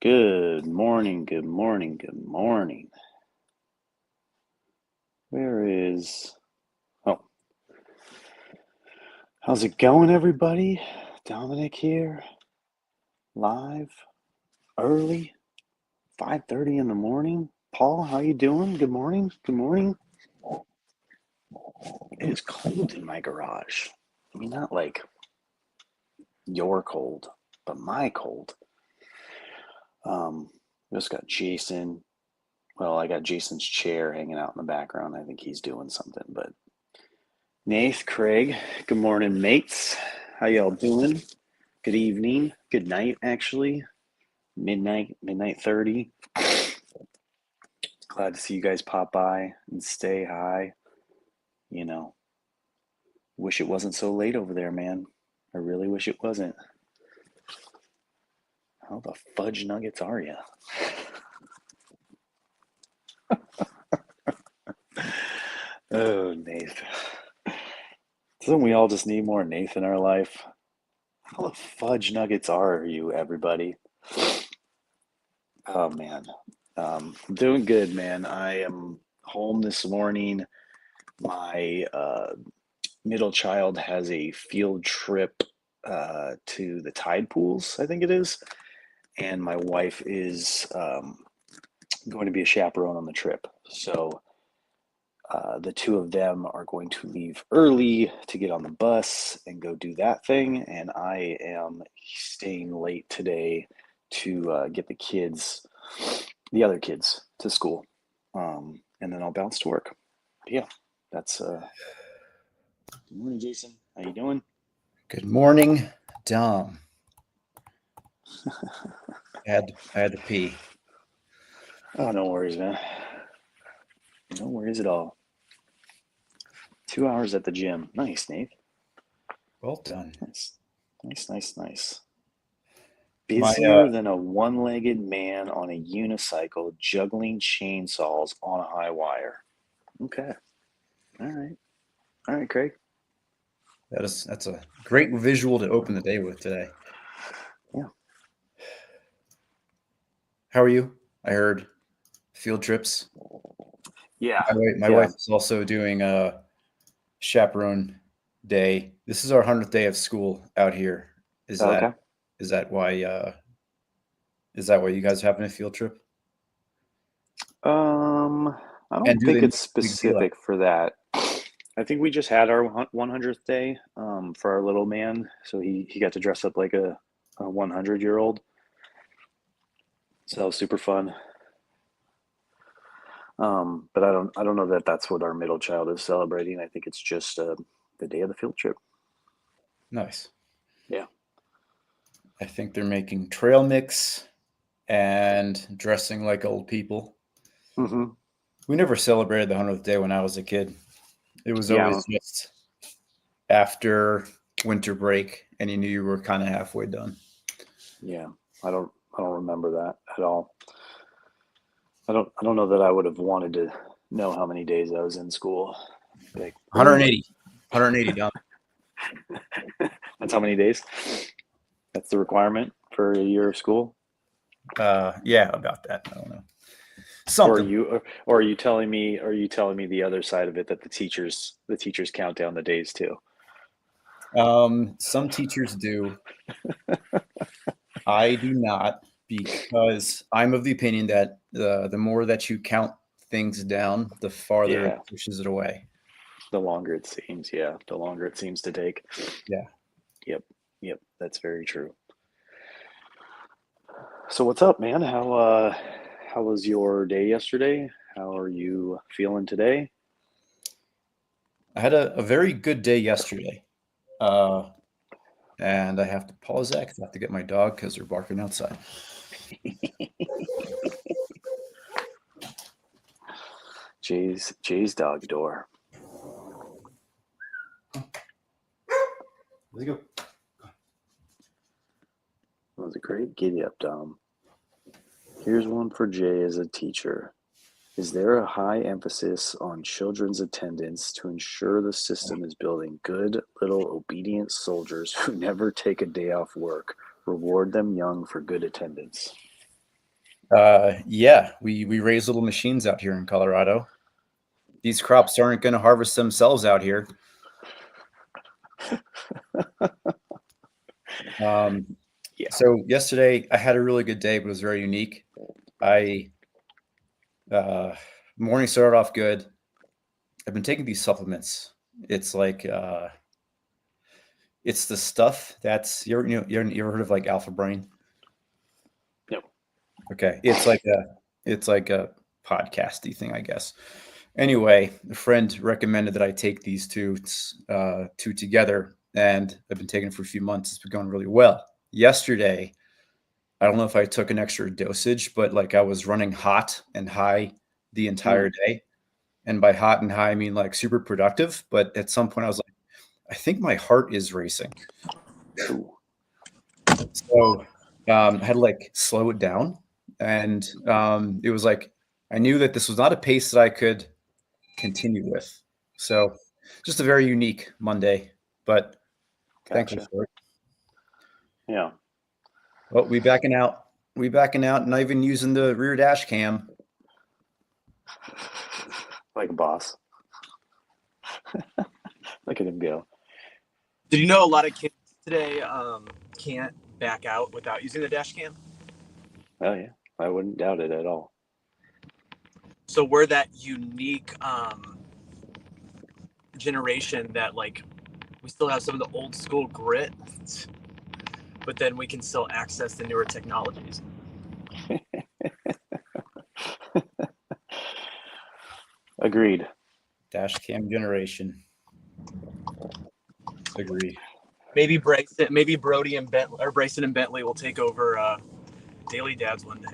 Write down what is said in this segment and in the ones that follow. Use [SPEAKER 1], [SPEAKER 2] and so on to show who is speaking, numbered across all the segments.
[SPEAKER 1] Good morning, good morning, good morning. Where is... Oh, how's it going, everybody? Dominic here, live, early, 5:30 in the morning. Paul, how you doing? Good morning, good morning. It is cold in my garage. I mean, not like your cold, but my cold. Just got Jason. Well, I got Jason's chair hanging out in the background. I think he's doing something, but Nath, Craig, good morning, mates. How y'all doing? Good evening, good night, actually. Midnight 30. Glad to see you guys pop by and stay high. You know, wish it wasn't so late over there, man. I really wish it wasn't. How the fudge nuggets are you? Oh, Nath. Doesn't we all just need more Nath in our life? How the fudge nuggets are you, everybody? Oh, man. I'm doing good, man. I am home this morning. My middle child has a field trip to the tide pools, I think it is. And my wife is going to be a chaperone on the trip. So the two of them are going to leave early to get on the bus and go do that thing. And I am staying late today to get the other kids, to school. And then I'll bounce to work. But yeah, that's good morning, Jason. How you doing?
[SPEAKER 2] Good morning, Dom. I had to pee.
[SPEAKER 1] Oh, no worries, man. No worries at all. 2 hours at the gym. Nice, Nate.
[SPEAKER 2] Well done.
[SPEAKER 1] Nice. Nice.
[SPEAKER 2] My
[SPEAKER 1] Busier than a one-legged man on a unicycle juggling chainsaws on a high wire. Okay. All right. All right, Craig.
[SPEAKER 2] that's a great visual to open the day with today.
[SPEAKER 1] Yeah.
[SPEAKER 2] How are you? I heard field trips.
[SPEAKER 1] Yeah.
[SPEAKER 2] My
[SPEAKER 1] Yeah.
[SPEAKER 2] wife is also doing a chaperone day. This is our 100th day of school out here. Is that
[SPEAKER 1] Okay.
[SPEAKER 2] is that why is that why you guys are having a field trip?
[SPEAKER 1] I
[SPEAKER 2] And
[SPEAKER 1] don't
[SPEAKER 2] do they
[SPEAKER 1] think
[SPEAKER 2] make
[SPEAKER 1] it's
[SPEAKER 2] a big deal out?
[SPEAKER 1] specific for that. I think we just had our 100th day for our little man, so he got to dress up like a 100-year-old. So that was super fun. But I don't know that that's what our middle child is celebrating. I think it's just the day of the field trip.
[SPEAKER 2] Nice.
[SPEAKER 1] Yeah.
[SPEAKER 2] I think they're making trail mix and dressing like old people.
[SPEAKER 1] Mm-hmm.
[SPEAKER 2] We never celebrated the 100th day when I was a kid. It was
[SPEAKER 1] Yeah.
[SPEAKER 2] always just after winter break, and you knew you were kind of halfway done.
[SPEAKER 1] Yeah. I don't remember that at all. I don't know that I would have wanted to know how many days I was in school. Like, really?
[SPEAKER 2] 180, 180 done.
[SPEAKER 1] That's how many days? That's the requirement for a year of school?
[SPEAKER 2] Yeah, about that. I don't know.
[SPEAKER 1] Or are
[SPEAKER 2] Something.
[SPEAKER 1] you or are you telling me the other side of it, that the teachers count down the days too?
[SPEAKER 2] Some teachers do. I do not because I'm of the opinion that the more that you count things down, the farther it
[SPEAKER 1] Yeah.
[SPEAKER 2] pushes it away.
[SPEAKER 1] The longer it seems, yeah, the longer it seems to take.
[SPEAKER 2] Yeah.
[SPEAKER 1] Yep. Yep, that's very true. So what's up, man? How was your day yesterday? How are you feeling today?
[SPEAKER 2] I had a very good day yesterday. Uh, and I have to pause that 'cause I have to get my dog because they're barking outside.
[SPEAKER 1] Jay's dog door.
[SPEAKER 2] Let's go.
[SPEAKER 1] That was a great giddy up, Dom. Here's one for Jay as a teacher. Is there a high emphasis on children's attendance to ensure the system is building good, little, obedient soldiers who never take a day off work? Reward them young for good attendance.
[SPEAKER 2] Yeah, we raise little machines out here in Colorado. These crops aren't going to harvest themselves out here.
[SPEAKER 1] Yeah.
[SPEAKER 2] So yesterday I had a really good day, but it was very unique. I morning started off good. I've been taking these supplements. It's like it's the stuff that's you ever heard of like Alpha Brain?
[SPEAKER 1] Yep.
[SPEAKER 2] Okay, it's like a podcasty thing, I guess. Anyway, a friend recommended that I take these two together, and I've been taking it for a few months. It's been going really well. Yesterday, I don't know if I took an extra dosage, but like I was running hot and high the entire day. And by hot and high, I mean like super productive. But at some point, I was like, I think my heart is racing.
[SPEAKER 1] Ooh.
[SPEAKER 2] So I had to like slow it down. And it was like, I knew that this was not a pace that I could continue with. So just a very unique Monday, but thankful
[SPEAKER 1] Gotcha.
[SPEAKER 2] for it.
[SPEAKER 1] Yeah.
[SPEAKER 2] Well, we backing out. We backing out, not even using the rear dash cam.
[SPEAKER 1] Like a boss. Look at him go.
[SPEAKER 3] Did you know a lot of kids today can't back out without using the dash cam?
[SPEAKER 1] Oh yeah, I wouldn't doubt it at all.
[SPEAKER 3] So we're that unique generation that like we still have some of the old school grit, but then we can still access the newer technologies.
[SPEAKER 1] Agreed.
[SPEAKER 2] Dash cam generation. Agree.
[SPEAKER 3] Maybe Brody and Bentley, or Bryson and Bentley will take over Daily Dads one day.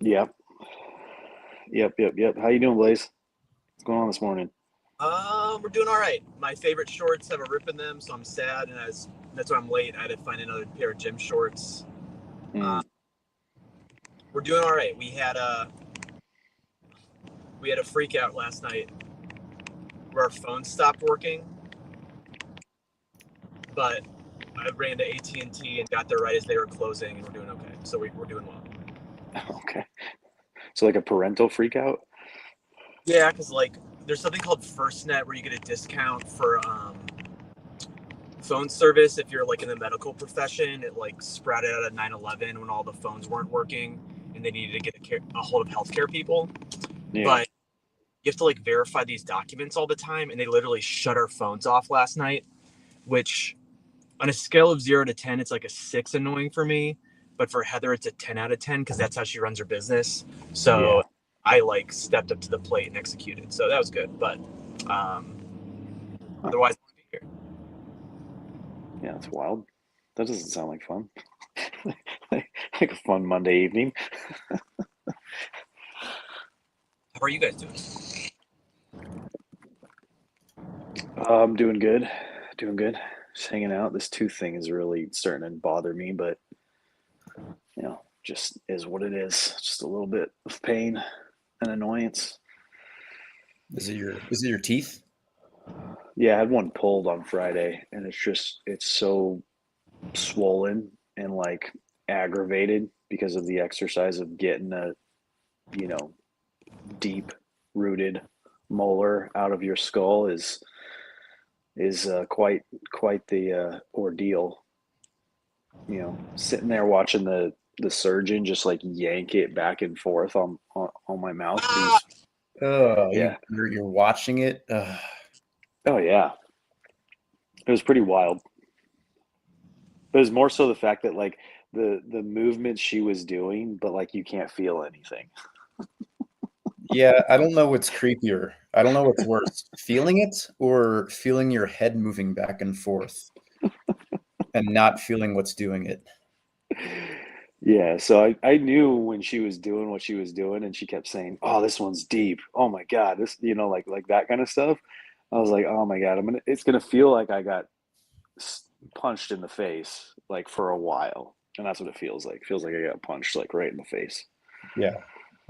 [SPEAKER 1] Yep. How you doing, Blaze? What's going on this morning?
[SPEAKER 3] We're doing all right. My favorite shorts have a rip in them, so I'm sad, and that's why I'm late. I had to find another pair of gym shorts. We're doing all right. We had a freak out last night where our phones stopped working, but I ran to AT&T and got there right as they were closing, and we're doing okay. So we're doing well.
[SPEAKER 1] Okay. So like a parental freak out?
[SPEAKER 3] Yeah, because like there's something called FirstNet where you get a discount for phone service if you're like in the medical profession. It like sprouted out at 9/11 when all the phones weren't working and they needed to get a hold of healthcare people.
[SPEAKER 1] Yeah.
[SPEAKER 3] But you have to like verify these documents all the time, and they literally shut our phones off last night, which on a scale of 0 to 10, it's like a 6 annoying for me. But for Heather, it's a 10 out of 10 because that's how she runs her business. So I like stepped up to the plate and executed. So that was good. But otherwise, I'd be here.
[SPEAKER 1] Yeah, it's wild. That doesn't sound like fun. like a fun Monday evening.
[SPEAKER 3] How are you guys doing?
[SPEAKER 1] I'm doing good. Just hanging out. This tooth thing is really starting to bother me, but just is what it is. Just a little bit of pain and annoyance.
[SPEAKER 2] Is it your teeth?
[SPEAKER 1] Yeah, I had one pulled on Friday, and it's so swollen and like aggravated because of the exercise of getting a deep rooted molar out of your skull is quite the ordeal. Sitting there watching the surgeon just like yank it back and forth on my mouthpiece.
[SPEAKER 2] Oh,
[SPEAKER 1] Yeah.
[SPEAKER 2] You're watching it.
[SPEAKER 1] Oh yeah, it was pretty wild. It was more so the fact that like the movements she was doing, but like you can't feel anything.
[SPEAKER 2] Yeah, I don't know what's creepier. I don't know what's worse, feeling it or feeling your head moving back and forth and not feeling what's doing it.
[SPEAKER 1] Yeah, so I knew when she was doing what she was doing, and she kept saying, "Oh, this one's deep. Oh my God, this," like that kind of stuff. I was like, "Oh my God, it's gonna feel like I got punched in the face like for a while," and that's what it feels like. It feels like I got punched like right in the face.
[SPEAKER 2] Yeah,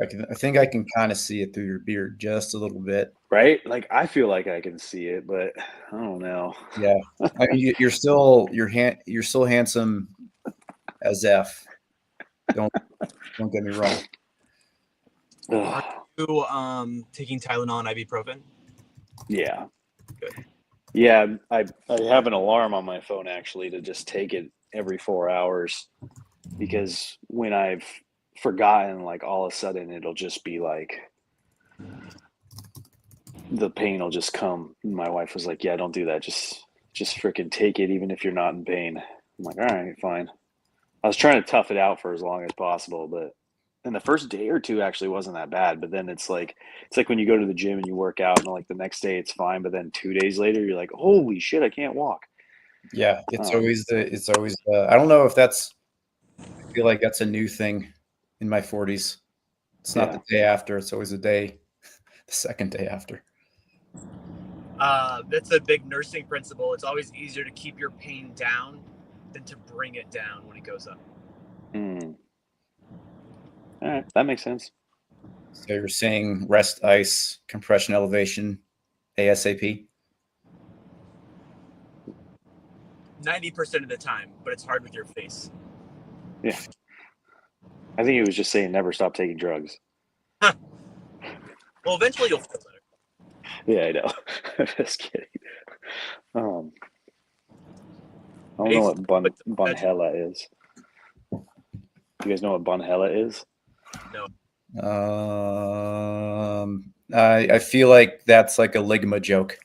[SPEAKER 2] I think I can kind of see it through your beard just a little bit.
[SPEAKER 1] Right? Like I feel like I can see it, but I don't know.
[SPEAKER 2] Yeah, I mean, you're still handsome. as F. Don't get me wrong.
[SPEAKER 1] Ugh.
[SPEAKER 3] You taking Tylenol and ibuprofen?
[SPEAKER 1] Yeah.
[SPEAKER 3] Good.
[SPEAKER 1] Yeah, I have an alarm on my phone actually to just take it every 4 hours because when I've forgotten, like all of a sudden it'll just be like the pain will just come. And my wife was like, "Yeah, don't do that. Just freaking take it even if you're not in pain." I'm like, "All right, fine." I was trying to tough it out for as long as possible, but and the first day or two actually wasn't that bad. But then it's like when you go to the gym and you work out, and like the next day it's fine, but then 2 days later you're like, "Holy shit, I can't walk."
[SPEAKER 2] Yeah, it's always I don't know if that's, I feel like that's a new thing in my 40s. It's not
[SPEAKER 1] Yeah.
[SPEAKER 2] the day after, it's always the second day after.
[SPEAKER 3] That's a big nursing principle. It's always easier to keep your pain down than to bring it down when it goes up.
[SPEAKER 1] Mm. All right, that makes sense.
[SPEAKER 2] So you're saying rest, ice, compression, elevation, ASAP?
[SPEAKER 3] 90% of the time, but it's hard with your face.
[SPEAKER 1] Yeah. I think he was just saying never stop taking drugs.
[SPEAKER 3] Well, eventually you'll feel better.
[SPEAKER 1] Yeah, I know. I'm just kidding. I don't know what Bunhella is. You guys know what Bunhella is?
[SPEAKER 3] No.
[SPEAKER 2] I feel like that's like a Ligma joke,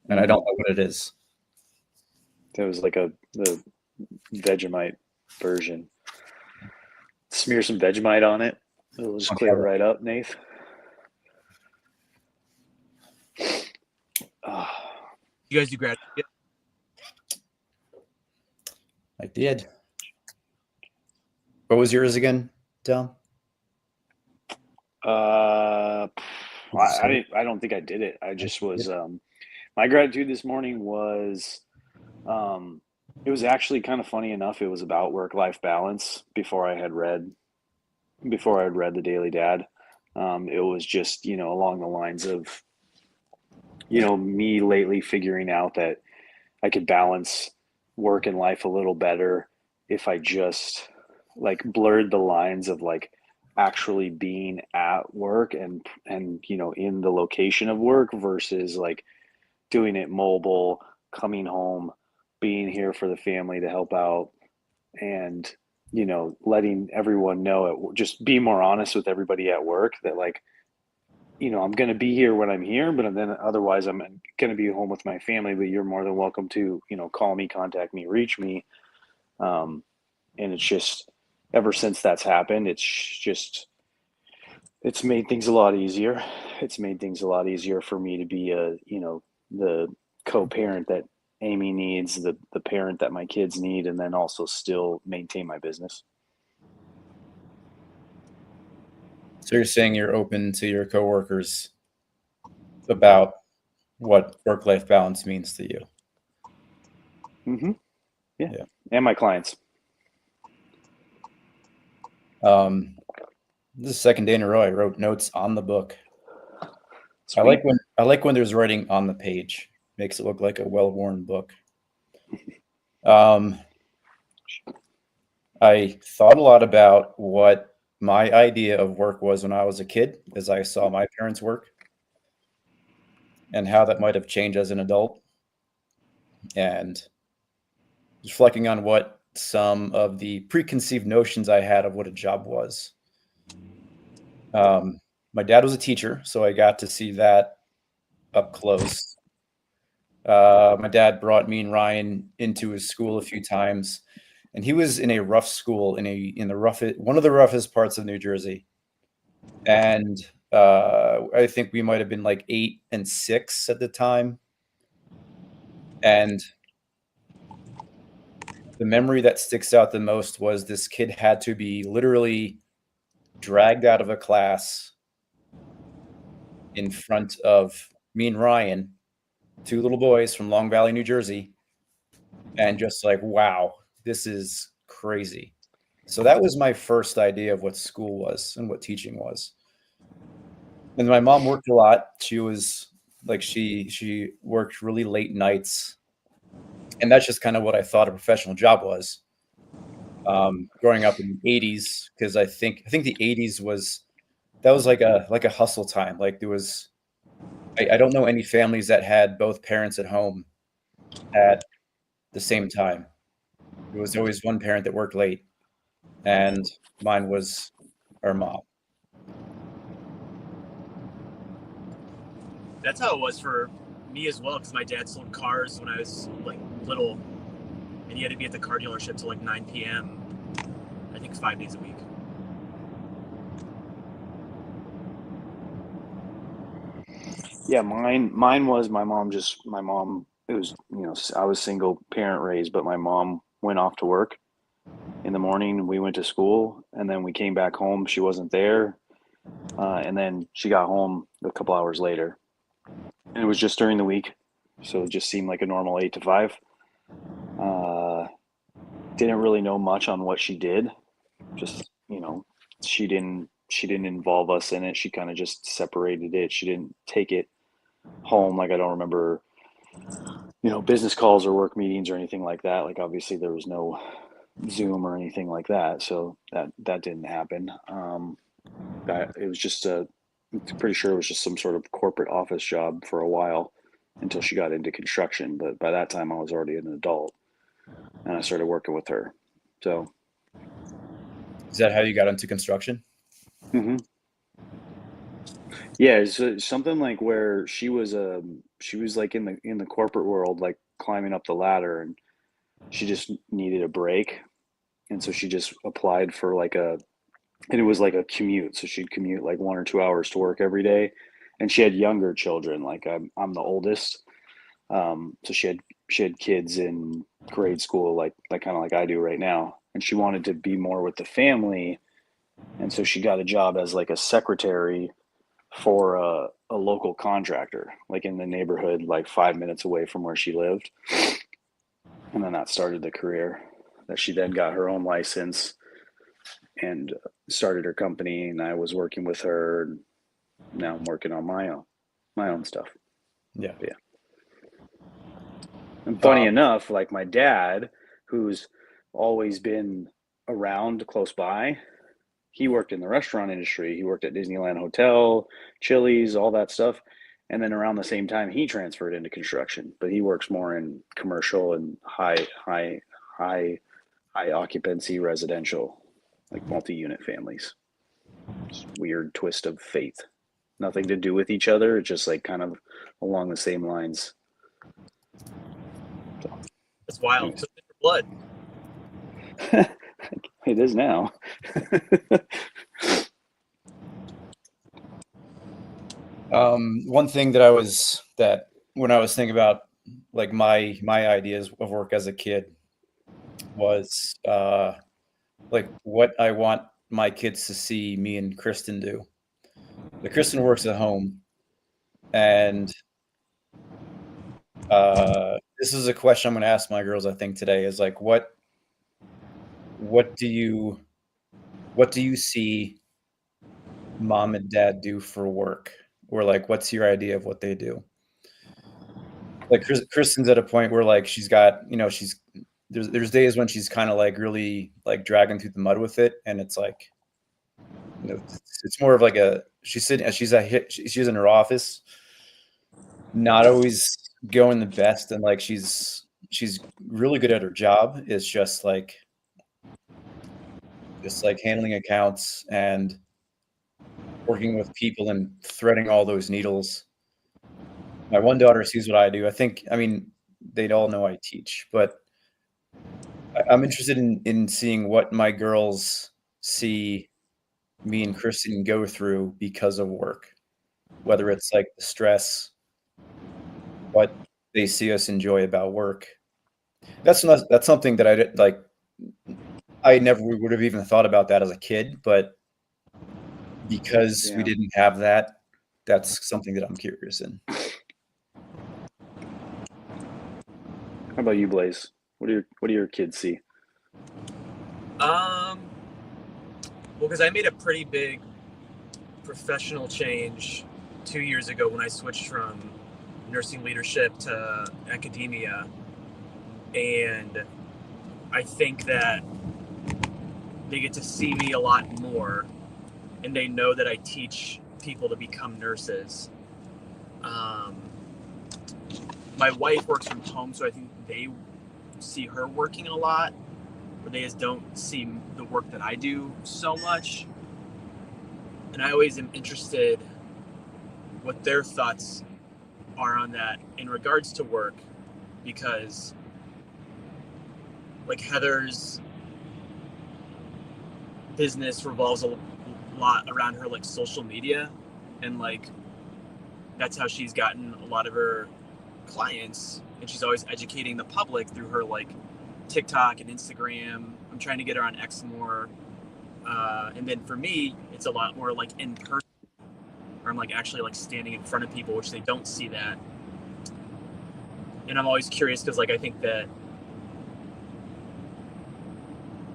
[SPEAKER 2] and I don't know what it is.
[SPEAKER 1] It was like the Vegemite version. Smear some Vegemite on it. It'll just clear it right up, Nath.
[SPEAKER 3] You guys do grad? Yeah.
[SPEAKER 2] I did. What was yours again, Dom?
[SPEAKER 1] I don't think I did it. I just was. My gratitude this morning was. It was actually kind of funny enough. It was about work-life balance before I had read the Daily Dad. It was just along the lines of me lately figuring out that I could balance work and life a little better if I just like blurred the lines of like actually being at work and in the location of work versus like doing it mobile, coming home, being here for the family to help out, and letting everyone know it. Just be more honest with everybody at work that like I'm going to be here when I'm here, but then otherwise I'm going to be home with my family, but you're more than welcome to, call me, contact me, reach me. And it's just, ever since that's happened, it's made things a lot easier. It's made things a lot easier for me to be the co-parent that Amy needs, the parent that my kids need, and then also still maintain my business.
[SPEAKER 2] So you're saying you're open to your coworkers about what work-life balance means to you?
[SPEAKER 1] Mm-hmm. Yeah. And my clients.
[SPEAKER 2] This is the second day in a row I wrote notes on the book. Sweet. I like when there's writing on the page. Makes it look like a well-worn book. I thought a lot about what my idea of work was when I was a kid, as I saw my parents work, and how that might have changed as an adult. And reflecting on what some of the preconceived notions I had of what a job was. My dad was a teacher, so I got to see that up close. My dad brought me and Ryan into his school a few times, and he was in a rough school in one of the roughest parts of New Jersey. And I think we might have been like 8 and 6 at the time. And the memory that sticks out the most was this kid had to be literally dragged out of a class in front of me and Ryan, 2 little boys from Long Valley, New Jersey, and just like, wow, this is crazy. So that was my first idea of what school was and what teaching was. And my mom worked a lot. She was like, she worked really late nights. And that's just kind of what I thought a professional job was. growing up in the 80s, because I think the 80s was like a hustle time. Like there was, I don't know any families that had both parents at home at the same time. There was always one parent that worked late, and mine was our mom.
[SPEAKER 3] That's how it was for me as well, because my dad sold cars when I was like little, and he had to be at the car dealership till like 9 p.m. I think 5 days a week.
[SPEAKER 1] Yeah, mine was my mom. It was, I was single parent raised, but my mom went off to work in the morning. We went to school, and then we came back home. She wasn't there, and then she got home a couple hours later, and it was just during the week, so it just seemed like a normal 8 to 5. Uh, didn't really know much on what she did. Just, she didn't involve us in it. She kind of just separated it. She didn't take it home. Like, I don't remember, business calls or work meetings or anything like that. Like, obviously there was no Zoom or anything like that, so that didn't happen. It was just I'm pretty sure it was just some sort of corporate office job for a while until she got into construction. But by that time, I was already an adult, and I started working with her. So,
[SPEAKER 2] Is that how you got into construction?
[SPEAKER 1] hmm yeah, it's something like where she was like in the corporate world, like climbing up the ladder, and she just needed a break, and so she just applied for and it was like a commute. So she'd commute like 1 or 2 hours to work every day. And she had younger children. Like, I'm the oldest. So she had kids in grade school, like kind of like I do right now. And she wanted to be more with the family. And so she got a job as like a secretary for a local contractor, like in the neighborhood, like 5 minutes away from where she lived. And then that started the career that she then got her own license and started her company, and I was working with her. And now I'm working on my own stuff.
[SPEAKER 2] Yeah.
[SPEAKER 1] But yeah. And funny enough, like my dad, who's always been around close by, he worked in the restaurant industry. He worked at Disneyland Hotel, Chili's, all that stuff. And then around the same time, he transferred into construction, but he works more in commercial and high occupancy residential, like multi-unit families. Just weird twist of fate. Nothing to do with each other. It's just like kind of along the same lines. So,
[SPEAKER 3] That's wild.
[SPEAKER 1] anyways.
[SPEAKER 3] So different blood.
[SPEAKER 1] It is now.
[SPEAKER 2] One thing that when I was thinking about like my ideas of work as a kid was like what I want my kids to see me and Kristen do. Like Kristen works at home, and this is a question I'm going to ask my girls, I think, today is like what do you see mom and dad do for work, or like what's your idea of what they do? Like Kristen's at a point where like she's got, she's there's days when she's kind of like really like dragging through the mud with it, and it's like, it's more of like she's in her office, not always going the best, and like she's really good at her job. It's just like handling accounts and working with people and threading all those needles. My one daughter sees what I do. I mean, they'd all know I teach, but I'm interested in seeing what my girls see me and Kristen go through because of work, whether it's like the stress, what they see us enjoy about work. That's something that I did, like, I never would have even thought about that as a kid, but because we didn't have that, that's something that I'm curious in.
[SPEAKER 1] How about you, Blaze? What do your kids see?
[SPEAKER 3] Well, because I made a pretty big professional change 2 years ago when I switched from nursing leadership to academia, and I think that they get to see me a lot more, and they know that I teach people to become nurses. My wife works from home, so I think they see her working a lot, where they just don't see the work that I do so much. And I always am interested what their thoughts are on that in regards to work, because like Heather's business revolves a lot around her like social media, and like that's how she's gotten a lot of her clients, and she's always educating the public through her like TikTok and Instagram. I'm trying to get her on X more, and then for me it's a lot more like in person, where I'm like actually like standing in front of people, which they don't see that. And I'm always curious because like I think that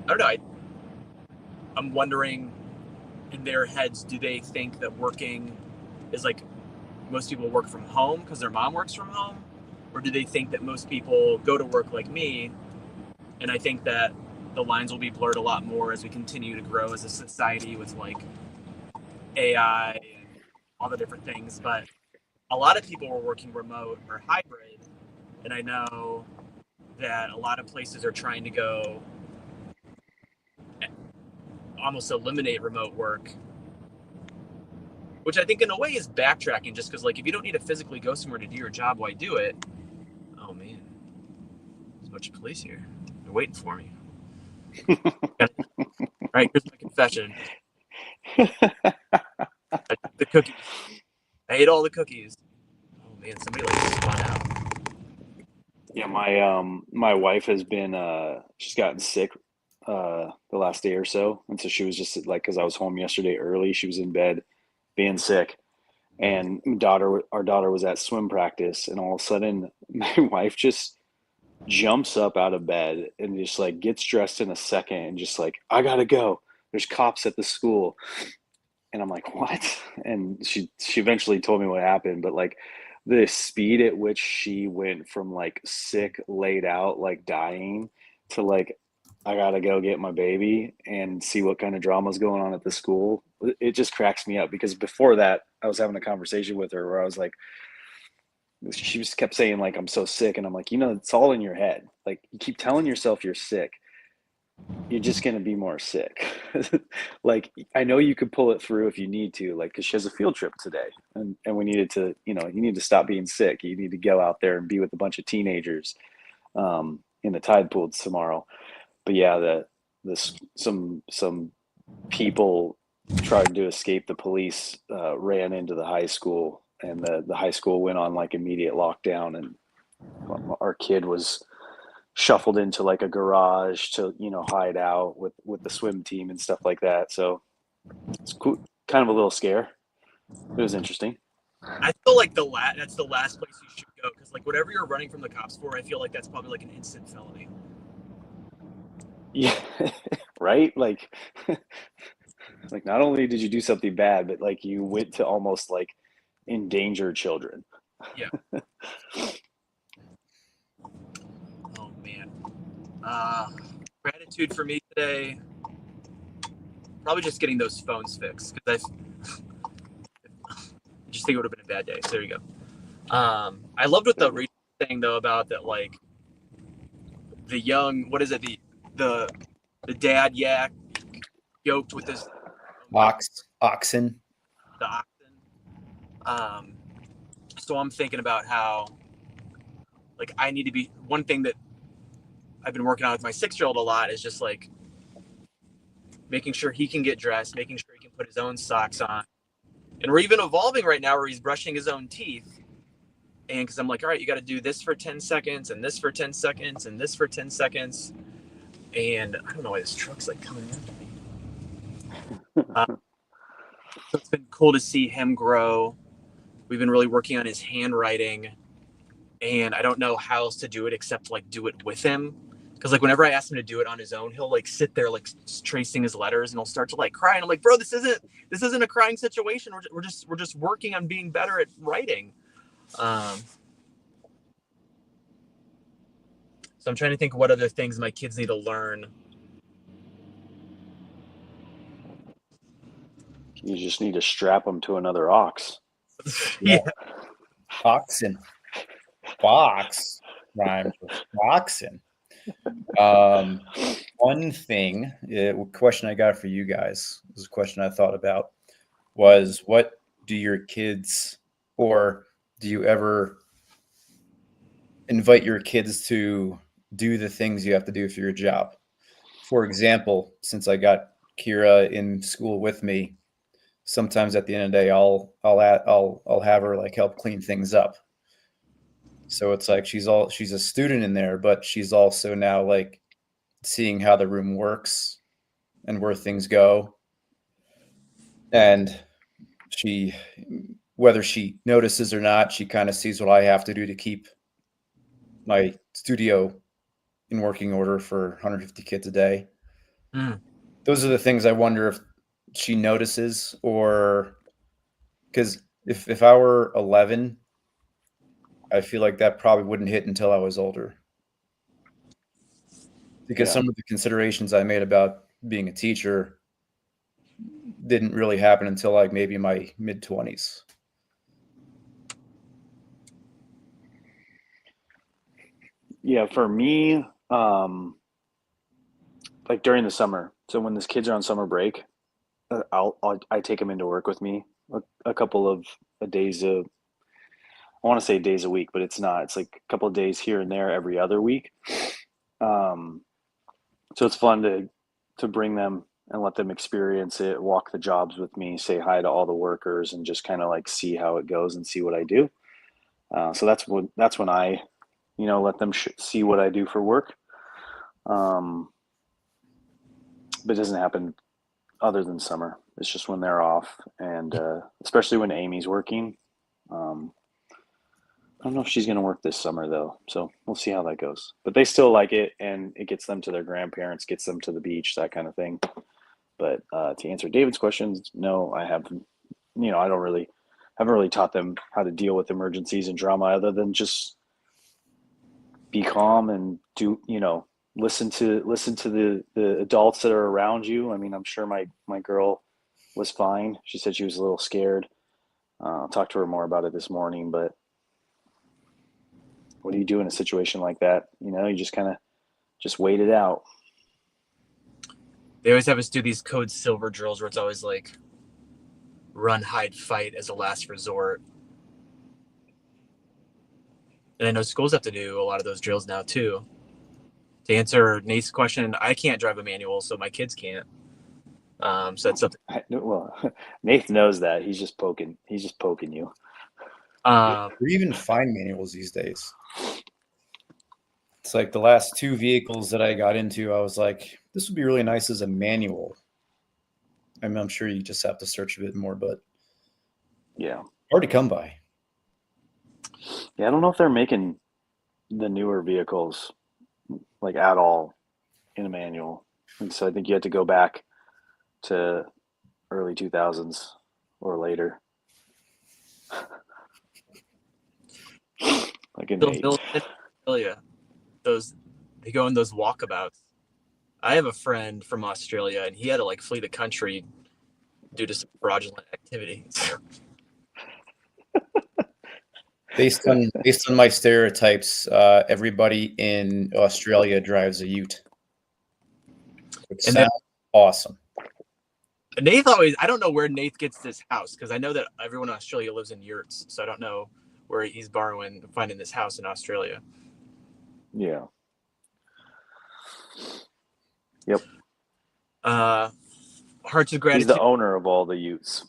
[SPEAKER 3] I don't know, I'm wondering in their heads, do they think that working is like most people work from home because their mom works from home, or do they think that most people go to work like me? And I think that the lines will be blurred a lot more as we continue to grow as a society with like AI and all the different things. But a lot of people were working remote or hybrid, and I know that a lot of places are trying to go almost eliminate remote work, which I think in a way is backtracking, just because like if you don't need to physically go somewhere to do your job, why do it? Oh man, there's a bunch of police here. They're waiting for me. All right, here's my confession. I took the cookies. I ate all the cookies. Oh man, somebody like spun out.
[SPEAKER 1] Yeah, my wife has been she's gotten sick the last day or so, and so she was just like, because I was home yesterday early, she was in bed being sick, and our daughter was at swim practice, and all of a sudden my wife just jumps up out of bed and just like gets dressed in a second and just like, I gotta go. There's cops at the school. And I'm like, what? And she eventually told me what happened, but like the speed at which she went from like sick, laid out, like dying to like, I gotta go get my baby and see what kind of drama's going on at the school. It just cracks me up, because before that I was having a conversation with her where I was like, she just kept saying like, I'm so sick, and I'm like, it's all in your head. Like, you keep telling yourself you're sick, you're just going to be more sick. Like, I know you could pull it through if you need to, like, because she has a field trip today, and we needed to, you need to stop being sick. You need to go out there and be with a bunch of teenagers in the tide pools tomorrow. But yeah, some people tried to escape the police, ran into the high school, and the high school went on like immediate lockdown, and our kid was shuffled into like a garage to hide out with the swim team and stuff like that. So it's cool, kind of a little scare. It was interesting.
[SPEAKER 3] I feel like that's the last place you should go, because like whatever you're running from the cops for, I feel like that's probably like an instant felony.
[SPEAKER 1] Yeah. Right, like like not only did you do something bad, but like you went to almost like endanger children.
[SPEAKER 3] Yeah. Oh man. Gratitude for me today, probably just getting those phones fixed, because I just think it would have been a bad day. So there you go. I loved what the Rachel was saying though about that, like the young, what is it, the dad yak yoked with this
[SPEAKER 2] oxen.
[SPEAKER 3] The oxen. So I'm thinking about how like I need to be, one thing that I've been working on with my 6-year-old a lot is just like making sure he can get dressed, making sure he can put his own socks on. And we're even evolving right now where he's brushing his own teeth. And because I'm like, all right, you got to do this for 10 seconds and this for 10 seconds and this for 10 seconds. And I don't know why this truck's like coming after me. So it's been cool to see him grow. We've been really working on his handwriting, and I don't know how else to do it except like do it with him. Because like whenever I ask him to do it on his own, he'll like sit there like tracing his letters, and he'll start to like cry. And I'm like, bro, this isn't a crying situation. We're just working on being better at writing. So I'm trying to think what other things my kids need to learn.
[SPEAKER 1] You just need to strap them to another ox.
[SPEAKER 3] Yeah.
[SPEAKER 2] Oxen. Box. Rhymes with oxen. One thing, question I got for you guys, this is a question I thought about, was what do your kids, or do you ever invite your kids to do the things you have to do for your job? For example, since I got Kira in school with me, sometimes at the end of the day, I'll have her like help clean things up. So it's like she's a student in there, but she's also now like seeing how the room works and where things go. And she, whether she notices or not, she kind of sees what I have to do to keep my studio in working order for 150 kids a day.
[SPEAKER 3] Mm.
[SPEAKER 2] Those are the things I wonder if she notices, or because if I were 11, I feel like that probably wouldn't hit until I was older. Because
[SPEAKER 1] Yeah.
[SPEAKER 2] some of the considerations I made about being a teacher didn't really happen until like maybe my mid-20s.
[SPEAKER 1] Yeah, for me, like during the summer. So when the kids are on summer break, I take them into work with me a couple of days I want to say days a week, but it's not. It's like a couple of days here and there every other week. Um, so it's fun to bring them and let them experience it, walk the jobs with me, say hi to all the workers, and just kind of like see how it goes and see what I do. So that's when I, let them see what I do for work. Um, but it doesn't happen other than summer. It's just when they're off, and especially when Amy's working. Um, I don't know if she's going to work this summer though, so we'll see how that goes. But they still like it, and it gets them to their grandparents, gets them to the beach, that kind of thing. But to answer David's questions, no, I haven't. I don't really haven't really taught them how to deal with emergencies and drama, other than just be calm and listen to the adults that are around you. I mean, I'm sure my girl was fine. She said she was a little scared. I'll talk to her more about it this morning, but what do you do in a situation like that? You just kind of just wait it out.
[SPEAKER 3] They always have us do these code silver drills where it's always like run, hide, fight as a last resort. And I know schools have to do a lot of those drills now too. To answer Nate's question, I can't drive a manual, so my kids can't. So that's something.
[SPEAKER 1] Well, Nathan knows that. He's just poking you.
[SPEAKER 2] Or even find manuals these days. It's like the last two vehicles that I got into, I was like, this would be really nice as a manual. I mean, I'm sure you just have to search a bit more, but
[SPEAKER 1] yeah,
[SPEAKER 2] hard to come by.
[SPEAKER 1] Yeah, I don't know if they're making the newer vehicles like at all in a manual. And so I think you had to go back to early 2000s or later. Like an eight.
[SPEAKER 3] They go in those walkabouts. I have a friend from Australia, and he had to like flee the country due to some fraudulent activity.
[SPEAKER 2] Based on my stereotypes, everybody in Australia drives a ute. Which sounds awesome.
[SPEAKER 3] Nath I don't know where Nath gets this house, because I know that everyone in Australia lives in yurts, so I don't know where he's finding this house in Australia.
[SPEAKER 1] Yeah. Yep.
[SPEAKER 3] Hearts of gratitude.
[SPEAKER 1] He's the owner of all the utes.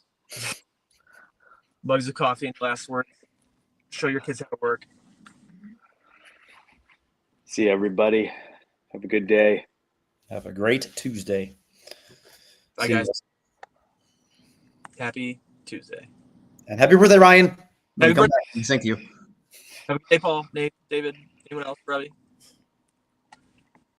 [SPEAKER 3] Mugs of coffee and last word. Show your kids how to work.
[SPEAKER 1] See everybody. Have a good day.
[SPEAKER 2] Have a great Tuesday.
[SPEAKER 3] Bye, guys. Happy Tuesday.
[SPEAKER 2] And happy birthday, Ryan.
[SPEAKER 3] Happy birthday.
[SPEAKER 2] Thank you.
[SPEAKER 3] Have a good day, Paul, Nate, David, anyone else, Robbie?